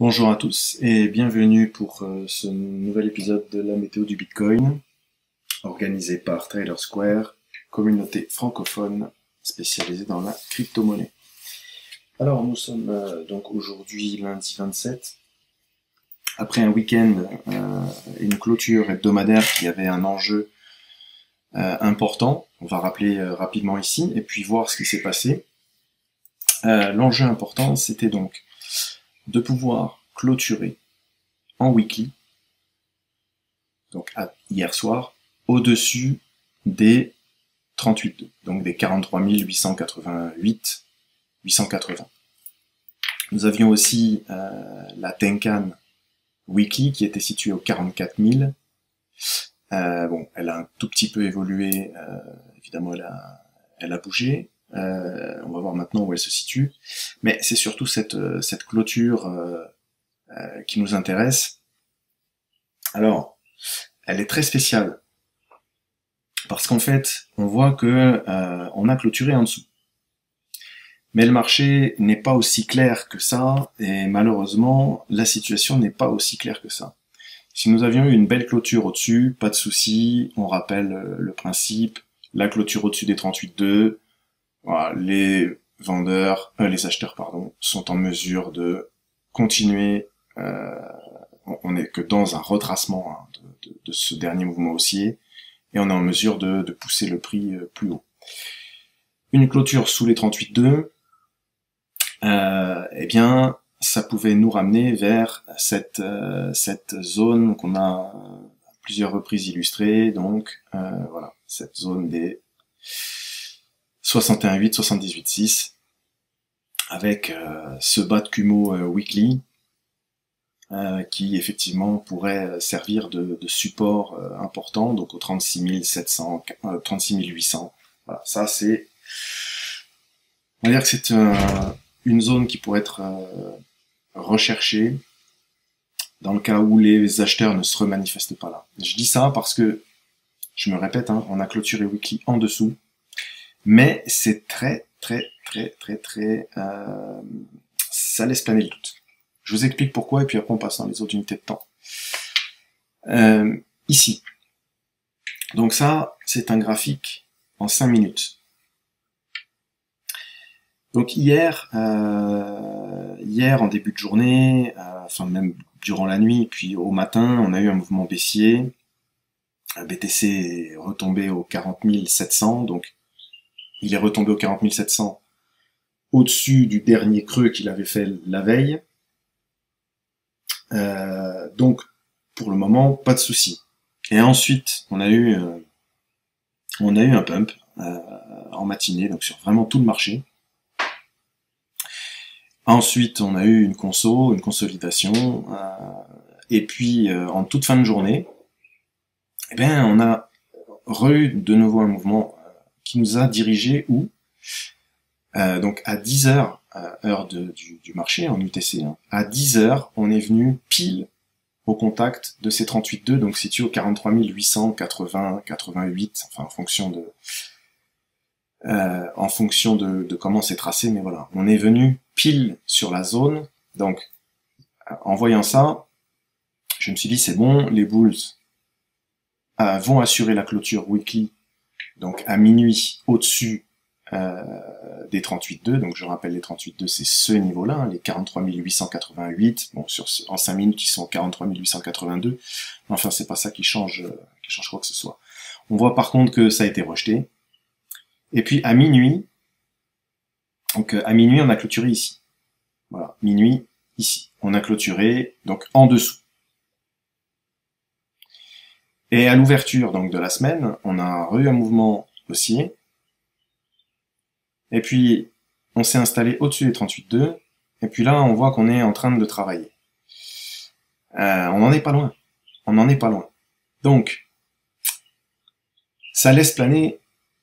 Bonjour à tous et bienvenue pour ce nouvel épisode de la météo du Bitcoin, organisé par Trader Square, communauté francophone spécialisée dans la crypto-monnaie. Alors nous sommes donc aujourd'hui lundi 27, après un week-end et une clôture hebdomadaire qui avait un enjeu important. On va rappeler rapidement ici et puis voir ce qui s'est passé. L'enjeu important, c'était donc de pouvoir clôturer en weekly, donc hier soir, au-dessus des 38,2, donc des 43 888, 880. Nous avions aussi la Tenkan Weekly qui était située aux 44 000. Bon, elle a un tout petit peu évolué, évidemment elle a bougé. On va voir maintenant où elle se situe. Mais c'est surtout cette clôture qui nous intéresse. Alors, elle est très spéciale. Parce qu'en fait, on voit que on a clôturé en dessous. Mais le marché n'est pas aussi clair que ça, et malheureusement, la situation n'est pas aussi claire que ça. Si nous avions eu une belle clôture au-dessus, pas de souci, on rappelle le principe, la clôture au-dessus des 38,2, voilà, les acheteurs, sont en mesure de continuer, on n'est que dans un retracement de ce dernier mouvement haussier, et on est en mesure de pousser le prix plus haut. Une clôture sous les 38,2, eh bien, ça pouvait nous ramener vers cette zone qu'on a à plusieurs reprises illustrée, donc voilà, cette zone des 61,8, 78,6, avec ce bas de Kumo weekly, qui effectivement pourrait servir de support important, donc aux 36 700, 36 800. Voilà, ça c'est, on va dire que c'est une zone qui pourrait être recherchée dans le cas où les acheteurs ne se remanifestent pas là. Je dis ça parce que, je me répète, on a clôturé weekly en dessous, mais c'est très, ça laisse planer le doute. Je vous explique pourquoi, et puis après on passe dans les autres unités de temps. Ici. Donc ça, c'est un graphique en 5 minutes. Donc hier en début de journée, enfin même durant la nuit, puis au matin, on a eu un mouvement baissier. BTC est retombé aux 40 700, donc il est retombé aux 40 700 au-dessus du dernier creux qu'il avait fait la veille. Donc pour le moment, pas de souci. Et ensuite, on a eu un pump en matinée, donc sur vraiment tout le marché. Ensuite, on a eu une consolidation, et puis en toute fin de journée, eh bien, on a eu de nouveau un mouvement qui nous a dirigé où donc à 10 heures, heure du marché en UTC, à 10 heures, on est venu pile au contact de ces 38,2, donc situé aux 43 880, 88, enfin en fonction de comment c'est tracé, mais voilà, on est venu pile sur la zone. Donc en voyant ça, je me suis dit c'est bon, les bulls vont assurer la clôture weekly, donc à minuit au-dessus des 38,2, donc je rappelle les 38,2 c'est ce niveau-là, les 43 888, bon en 5 minutes ils sont 43 882, enfin c'est pas ça qui change quoi que ce soit. On voit par contre que ça a été rejeté, et puis à minuit, donc à minuit on a clôturé ici, voilà, minuit ici, on a clôturé donc en dessous. Et à l'ouverture donc de la semaine, on a eu un mouvement haussier, et puis on s'est installé au-dessus des 38,2, et puis là on voit qu'on est en train de travailler. On n'en est pas loin. On n'en est pas loin. Donc, ça laisse planer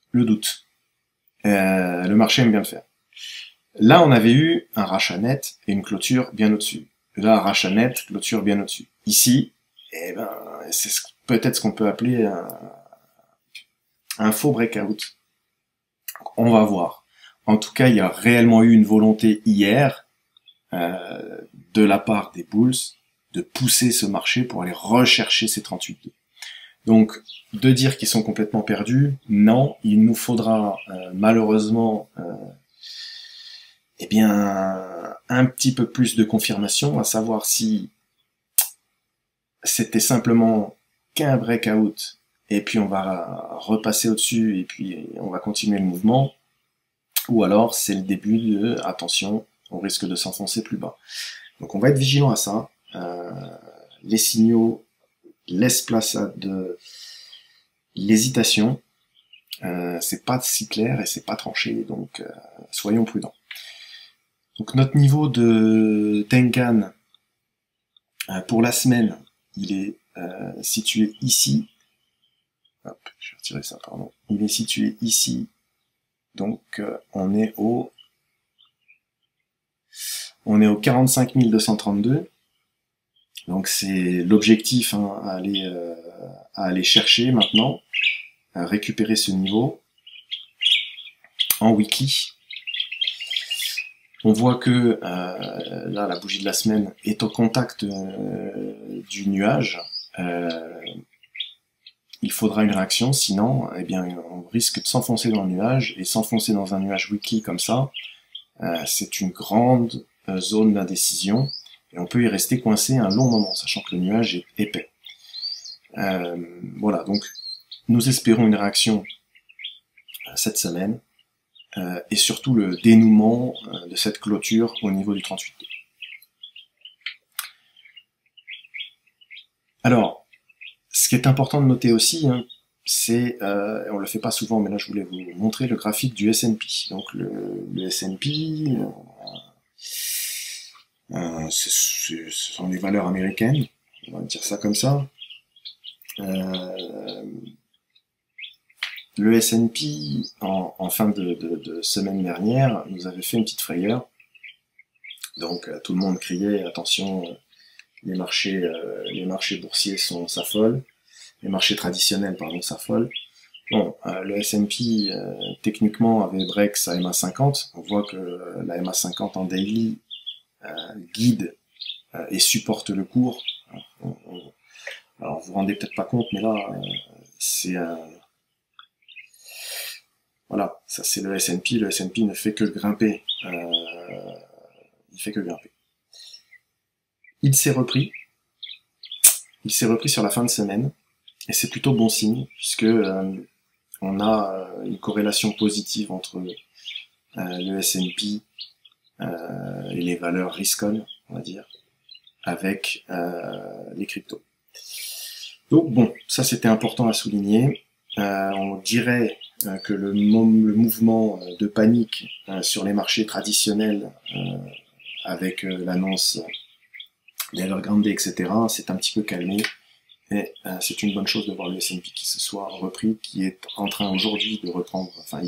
le doute. Le marché aime bien le faire. Là, on avait eu un rachat net et une clôture bien au-dessus. Là, un rachat net, clôture bien au-dessus. Ici, eh ben, c'est peut-être ce qu'on peut appeler un faux breakout. On va voir. En tout cas, il y a réellement eu une volonté hier de la part des bulls de pousser ce marché pour aller rechercher ces 38,2. Donc, de dire qu'ils sont complètement perdus, non, il nous faudra malheureusement eh bien, un petit peu plus de confirmation, à savoir si c'était simplement qu'un breakout, et puis on va repasser au-dessus, et puis on va continuer le mouvement, ou alors c'est le début de, attention, on risque de s'enfoncer plus bas. Donc on va être vigilant à ça. Les signaux laissent place à de l'hésitation. C'est pas si clair et c'est pas tranché, donc soyons prudents. Donc notre niveau de Tenkan pour la semaine, il est situé ici. Hop, je vais retirer ça, pardon. Il est situé ici. Donc on est au 45 232. Donc c'est l'objectif à aller chercher maintenant, à récupérer ce niveau en weekly. On voit que là la bougie de la semaine est au contact du nuage. Il faudra une réaction, sinon eh bien on risque de s'enfoncer dans le nuage, et s'enfoncer dans un nuage weekly comme ça, c'est une grande zone d'indécision. Et on peut y rester coincé un long moment, sachant que le nuage est épais. Voilà, donc nous espérons une réaction cette semaine, et surtout le dénouement de cette clôture au niveau du 38. Alors, ce qui est important de noter aussi, c'est, on le fait pas souvent, mais là je voulais vous montrer le graphique du S&P. Donc le S&P... ce sont les valeurs américaines, on va dire ça comme ça. Le S&P, en fin de semaine dernière, nous avait fait une petite frayeur. Donc tout le monde criait, attention, les marchés boursiers s'affolent, les marchés traditionnels, pardon, s'affolent. Bon, le S&P, techniquement, avait break sa MA50. On voit que la MA50 en daily guide et supporte le cours. Alors vous vous rendez peut-être pas compte, mais là c'est voilà, ça c'est le S&P. Le S&P ne fait que grimper. Il fait que grimper. Il s'est repris sur la fin de semaine, et c'est plutôt bon signe, puisque on a une corrélation positive entre le S&P et les valeurs risk-on, on va dire, avec les cryptos. Donc bon, ça c'était important à souligner. On dirait que le mouvement de panique sur les marchés traditionnels, avec l'annonce d'Evergrande, etc., c'est un petit peu calmé. Et c'est une bonne chose de voir le S&P qui se soit repris, qui est en train aujourd'hui de reprendre, sa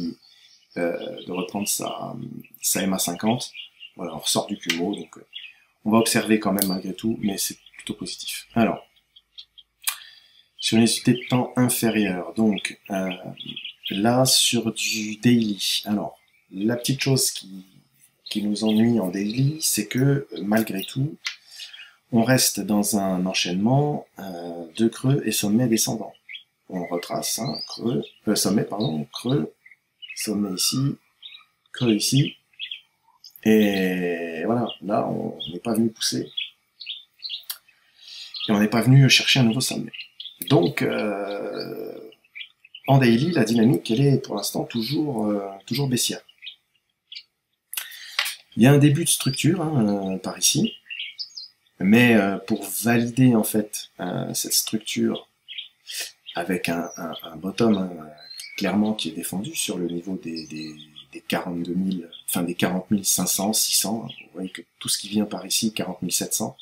MA50. Voilà, on ressort du cumul, donc on va observer quand même malgré tout, mais c'est plutôt positif. Alors, sur une unité de temps inférieure, donc là sur du daily. Alors, la petite chose qui nous ennuie en daily, c'est que malgré tout, on reste dans un enchaînement de creux et sommets descendants. On retrace, sommet, creux, sommet ici, creux ici, et voilà, là on n'est pas venu pousser, et on n'est pas venu chercher un nouveau sommet. Donc, en daily, la dynamique, elle est pour l'instant toujours baissière. Il y a un début de structure par ici, mais pour valider en fait cette structure avec un bottom clairement qui est défendu sur le niveau des 42 000, enfin des 40 500, 600, vous voyez que tout ce qui vient par ici, 40 700,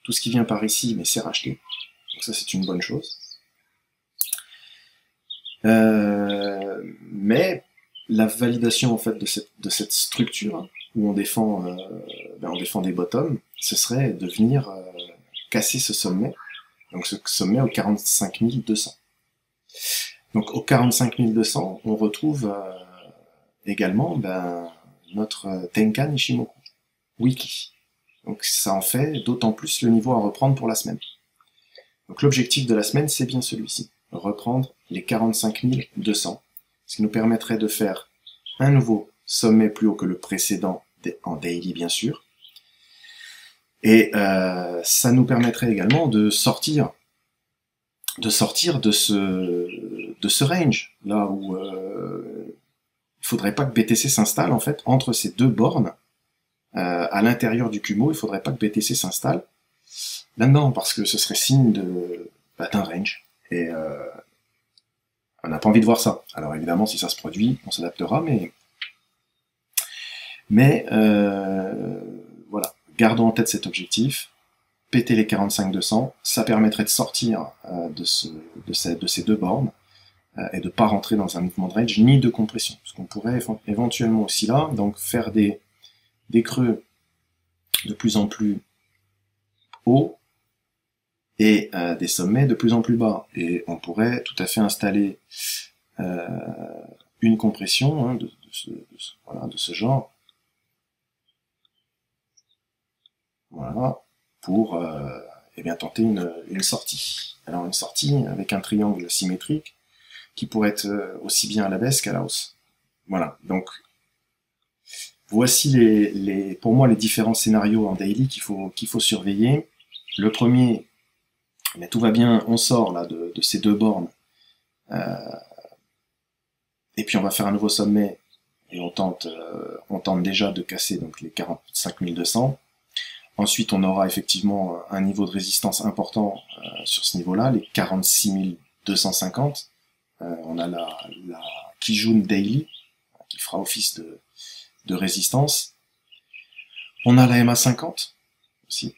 tout ce qui vient par ici, mais c'est racheté, donc ça c'est une bonne chose. Mais la validation en fait de cette structure où on défend des bottoms, ce serait de venir casser ce sommet, donc ce sommet au 45 200. Donc au 45 200, on retrouve également notre Tenkan Ichimoku, weekly. Donc ça en fait d'autant plus le niveau à reprendre pour la semaine. Donc l'objectif de la semaine, c'est bien celui-ci. Reprendre les 45 200, ce qui nous permettrait de faire un nouveau sommet plus haut que le précédent, en daily bien sûr. Et ça nous permettrait également de sortir de ce range, là où il faudrait pas que BTC s'installe en fait entre ces deux bornes. À l'intérieur du Kumo, il faudrait pas que BTC s'installe là-dedans, parce que ce serait signe d'un range. Et on n'a pas envie de voir ça. Alors évidemment, si ça se produit, on s'adaptera, mais voilà, gardons en tête cet objectif. Péter les 45-200, ça permettrait de sortir de ces deux bornes et de pas rentrer dans un mouvement de range ni de compression. Parce qu'on pourrait éventuellement aussi là, donc faire des creux de plus en plus hauts et des sommets de plus en plus bas. Et on pourrait tout à fait installer une compression hein, de ce genre. Voilà, pour eh bien, tenter une sortie. Alors une sortie avec un triangle symétrique qui pourrait être aussi bien à la baisse qu'à la hausse. Voilà, donc voici pour moi les différents scénarios en daily qu'il faut surveiller. Le premier, mais tout va bien, on sort là de ces deux bornes, et puis on va faire un nouveau sommet, et on tente déjà de casser donc les 45 200. Ensuite, on aura effectivement un niveau de résistance important sur ce niveau-là, les 46 250. On a la Kijun Daily, qui fera office de résistance. On a la MA50 aussi,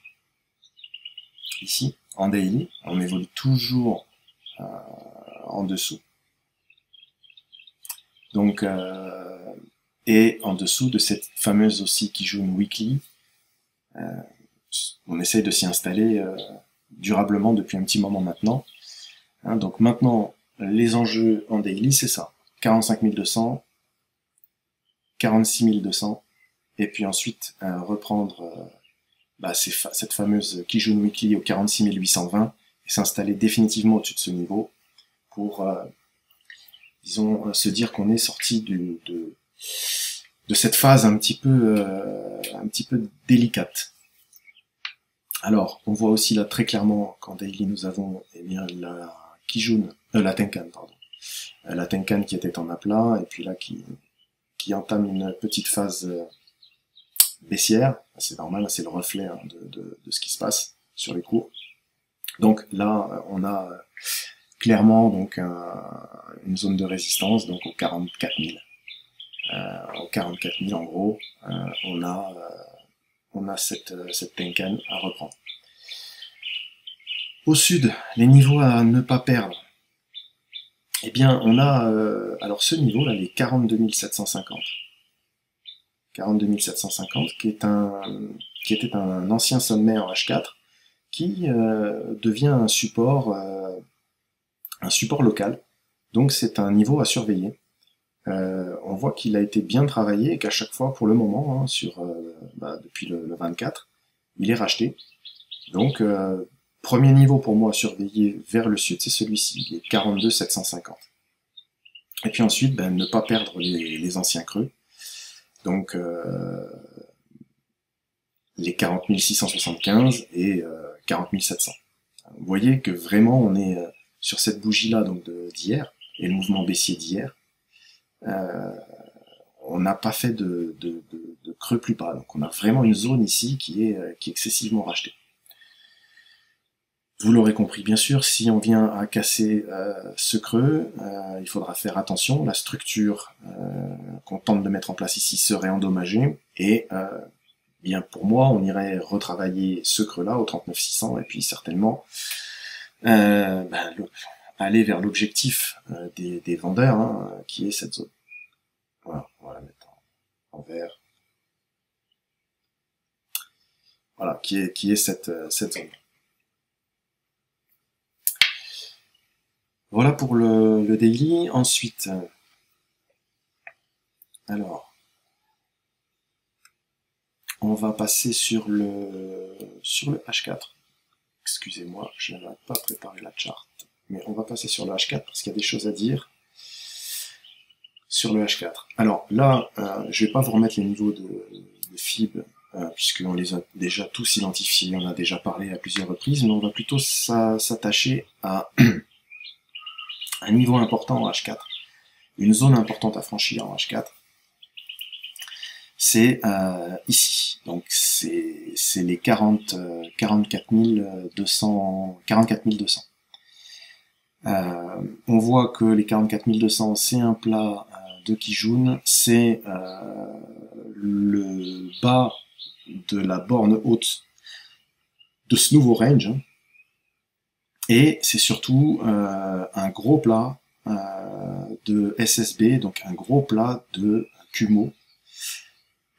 ici, en daily. On évolue toujours en dessous. Donc, et en dessous de cette fameuse aussi Kijun Weekly, on essaye de s'y installer durablement depuis un petit moment maintenant. Hein, donc maintenant, les enjeux en daily, c'est ça. 45 200, 46 200, et puis ensuite reprendre cette fameuse Kijun Weekly au 46 820 et s'installer définitivement au-dessus de ce niveau pour, disons, se dire qu'on est sorti de cette phase un petit peu délicate. Alors, on voit aussi là très clairement qu'en daily nous avons la Kijun, la Tenkan, pardon. La Tenkan qui était en aplat, et puis là qui entame une petite phase baissière. C'est normal, c'est le reflet hein, de ce qui se passe sur les cours. Donc là, on a clairement donc une zone de résistance, donc aux 44 000. Aux 44 000 en gros, on a cette Tenkan à reprendre. Au sud, les niveaux à ne pas perdre. Eh bien, on a alors ce niveau là, les 42 750. 42 750, qui était un ancien sommet en H4, qui devient un support local. Donc c'est un niveau à surveiller. On voit qu'il a été bien travaillé et qu'à chaque fois, pour le moment, hein, depuis le 24, il est racheté. Donc, premier niveau pour moi à surveiller vers le sud, c'est celui-ci, les 42 750. Et puis ensuite, ne pas perdre les anciens creux. Donc, les 40 675 et 40 700. Vous voyez que vraiment, on est sur cette bougie-là donc d'hier, et le mouvement baissier d'hier. On n'a pas fait de creux plus bas, donc on a vraiment une zone ici qui est excessivement rachetée. Vous l'aurez compris, bien sûr, si on vient à casser ce creux, il faudra faire attention, la structure qu'on tente de mettre en place ici serait endommagée, et bien pour moi, on irait retravailler ce creux-là au 39 600, et puis certainement aller vers l'objectif des vendeurs, hein, qui est cette zone. Voilà, on va la mettre en vert. Voilà, qui est cette zone. Voilà pour le daily. Ensuite, alors, on va passer sur le H4. Excusez-moi, je n'avais pas préparé la charte. Mais on va passer sur le H4 parce qu'il y a des choses à dire sur le H4. Alors là, je vais pas vous remettre les niveaux de fib, puisqu'on les a déjà tous identifiés, on a déjà parlé à plusieurs reprises, mais on va plutôt s'attacher à un niveau important en H4, une zone importante à franchir en H4. C'est ici, donc c'est les 44 200. On voit que les 44 200, c'est un plat de Kijun, c'est le bas de la borne haute de ce nouveau range, hein. Et c'est surtout un gros plat de SSB, donc un gros plat de Kumo.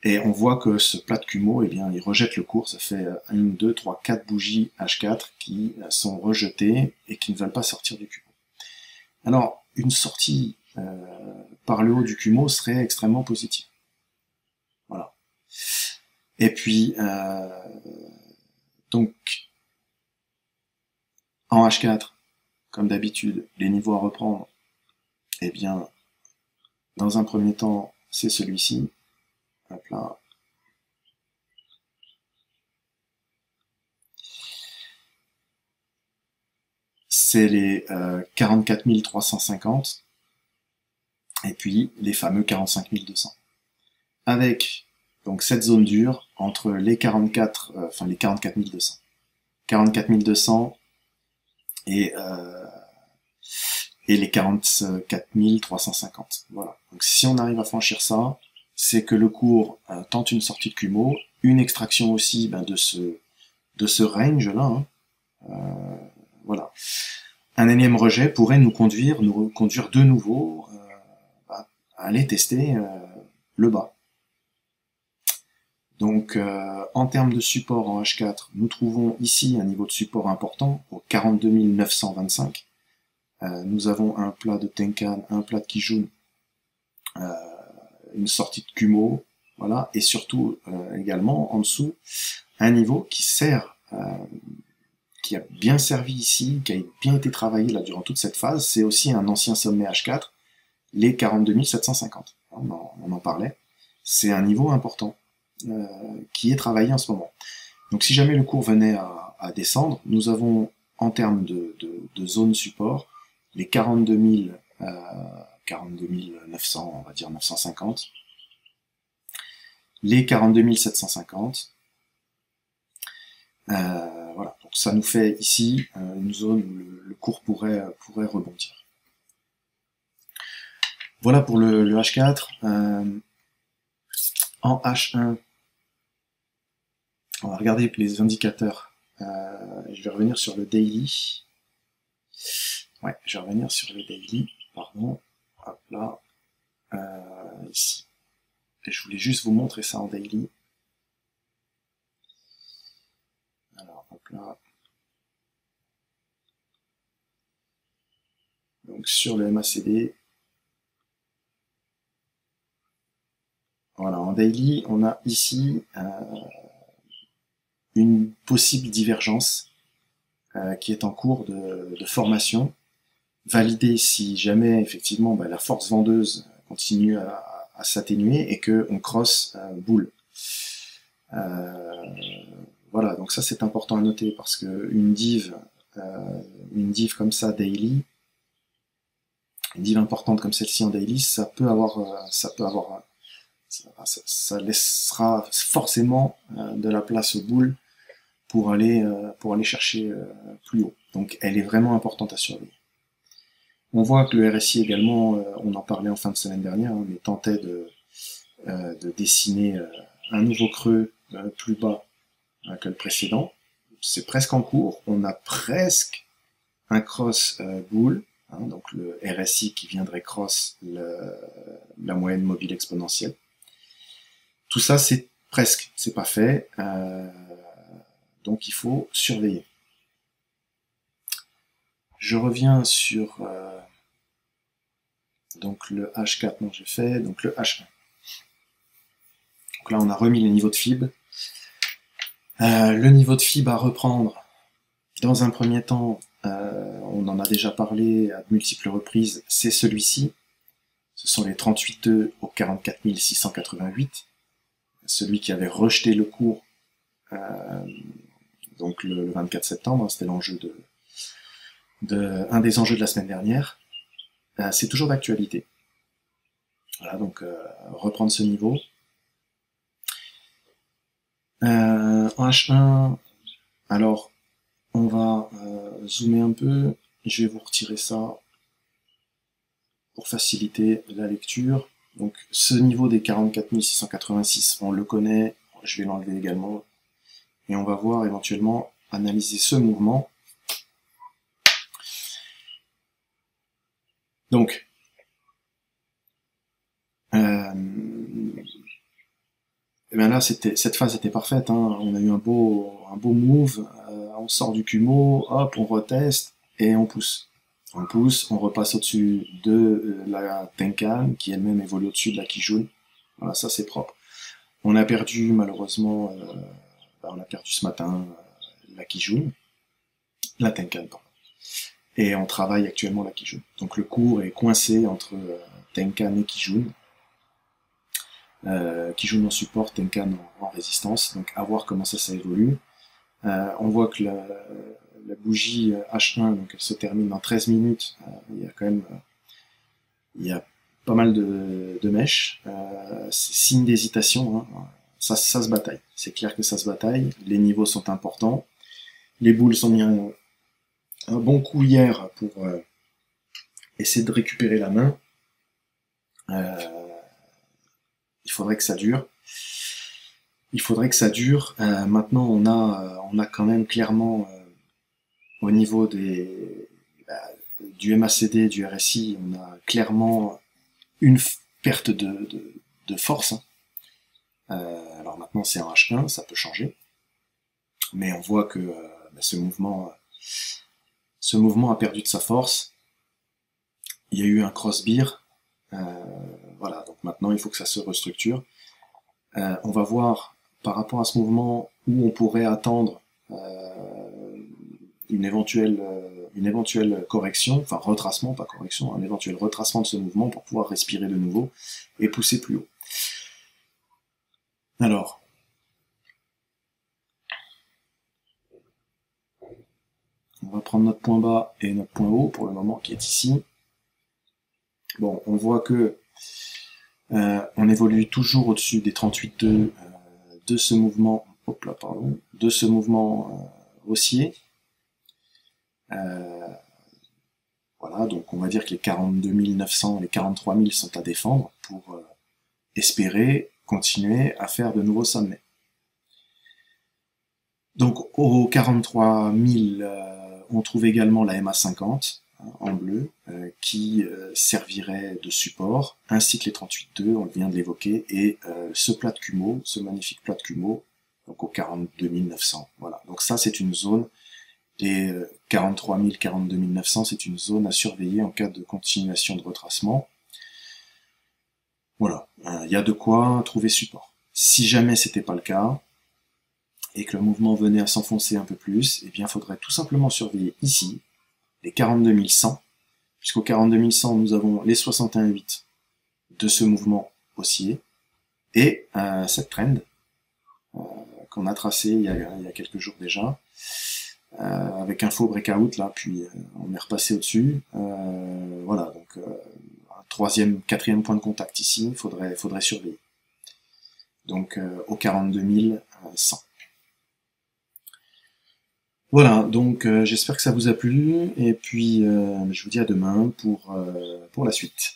Et on voit que ce plat de Kumo, eh bien, il rejette le cours. Ça fait 1, 2, 3, 4 bougies H4 qui sont rejetées et qui ne veulent pas sortir du Kumo. Alors, une sortie par le haut du Kumo serait extrêmement positive. Voilà. Et puis, donc, en H4, comme d'habitude, les niveaux à reprendre, eh bien, dans un premier temps, c'est celui-ci. Hop là. C'est les 44 350 et puis les fameux 45 200. Avec donc cette zone dure entre les 44 200. 44 200 et les 44 350. Voilà. Donc si on arrive à franchir ça, c'est que le cours tente une sortie de Kumo, une extraction aussi de ce range là. Hein. Voilà. Un énième rejet pourrait nous conduire de nouveau à aller tester le bas. Donc en termes de support en H4, nous trouvons ici un niveau de support important au 42 925. Nous avons un plat de Tenkan, un plat de Kijun, une sortie de Kumo, voilà, et surtout également en dessous un niveau qui sert, qui a bien servi ici, qui a bien été travaillé là durant toute cette phase. C'est aussi un ancien sommet H4, les 42 750. On en parlait. C'est un niveau important qui est travaillé en ce moment. Donc si jamais le cours venait à descendre, nous avons en termes de zone support les 42 900, on va dire 950, les 42 750. Voilà, donc ça nous fait ici une zone où le cours pourrait rebondir. Voilà pour le H4. En H1, on va regarder les indicateurs. Je vais revenir sur le daily. Ouais, je vais revenir sur le daily. Pardon. Hop là. Ici. Et je voulais juste vous montrer ça en daily. Alors, hop là. Donc sur le MACD. Voilà, en daily, on a ici une possible divergence qui est en cours de formation, validée si jamais effectivement la force vendeuse continue à s'atténuer et que on crosse boule. Voilà, donc ça c'est important à noter parce que une div comme ça daily, une div importante comme celle-ci en daily, ça laissera forcément de la place aux boules pour aller chercher plus haut. Donc elle est vraiment importante à surveiller. On voit que le RSI également, on en parlait en fin de semaine dernière, hein, mais tentait de dessiner un nouveau creux plus bas que le précédent. C'est presque en cours, on a presque un cross boule, hein, donc le RSI qui viendrait cross la moyenne mobile exponentielle. Tout ça c'est presque, c'est pas fait, donc il faut surveiller. Je reviens sur donc le H4 dont j'ai fait, donc le H1. Donc là on a remis les niveaux de fib. Le niveau de FIB à reprendre, dans un premier temps, on en a déjà parlé à de multiples reprises, c'est celui-ci. Ce sont les 38,2 au 44 688. Celui qui avait rejeté le cours donc le 24 septembre, c'était l'enjeu un des enjeux de la semaine dernière. C'est toujours d'actualité. Voilà, donc reprendre ce niveau. En H1, alors on va zoomer un peu, je vais vous retirer ça pour faciliter la lecture. Donc ce niveau des 44 686, on le connaît, je vais l'enlever également, et on va voir éventuellement analyser ce mouvement. Donc, et bien là, cette phase était parfaite, hein. On a eu un beau move, on sort du Kumo, hop, on reteste, et on pousse. On pousse, on repasse au-dessus de la Tenkan, qui elle-même évolue au-dessus de la Kijun. Voilà, ça c'est propre. On a perdu, malheureusement, on a perdu ce matin la Kijun, la Tenkan, pardon. Et on travaille actuellement la Kijun. Donc le cours est coincé entre Tenkan et Kijun. Kijun en support, Tenkan en résistance. Donc à voir comment ça évolue. On voit que la bougie H1, donc elle se termine dans 13 minutes. Il y a quand même il y a pas mal de mèches. C'est signe d'hésitation. Hein. Ça se bataille. C'est clair que ça se bataille. Les niveaux sont importants. Les boules sont mis un bon coup hier pour essayer de récupérer la main. Il faudrait que ça dure. Maintenant, on a quand même clairement au niveau du MACD, du RSI, on a clairement une perte de force. Hein. Alors maintenant, c'est un H1, ça peut changer. Mais on voit que ce mouvement a perdu de sa force. Il y a eu un cross-beer. Voilà, donc maintenant, il faut que ça se restructure. On va voir par rapport à ce mouvement où on pourrait attendre une éventuelle correction, enfin retracement, pas correction, un éventuel retracement de ce mouvement pour pouvoir respirer de nouveau et pousser plus haut. Alors, on va prendre notre point bas et notre point haut pour le moment qui est ici. Bon, on voit que on évolue toujours au-dessus des 38,2 de ce mouvement, de ce mouvement haussier. Voilà, donc on va dire que les 42 900, les 43 000 sont à défendre pour espérer continuer à faire de nouveaux sommets. Donc aux 43 000, on trouve également la MA50 en bleu qui servirait de support, ainsi que les 38,2, on vient de l'évoquer, et ce plat de Kumo, ce magnifique plat de Kumo, donc aux 42 900. Voilà, donc ça c'est une zone. Les 43 000, 42 900, c'est une zone à surveiller en cas de continuation de retracement. Voilà, il y a de quoi trouver support. Si jamais c'était pas le cas, et que le mouvement venait à s'enfoncer un peu plus, eh bien, il faudrait tout simplement surveiller ici, les 42 100, puisqu'au 42 100, nous avons les 61,8 de ce mouvement haussier, et cette trend qu'on a tracée il y a quelques jours déjà, avec un faux breakout là, puis on est repassé au-dessus. Voilà, donc un troisième, quatrième point de contact ici, faudrait surveiller. Donc au 42 100. Voilà, donc j'espère que ça vous a plu, et puis je vous dis à demain pour la suite.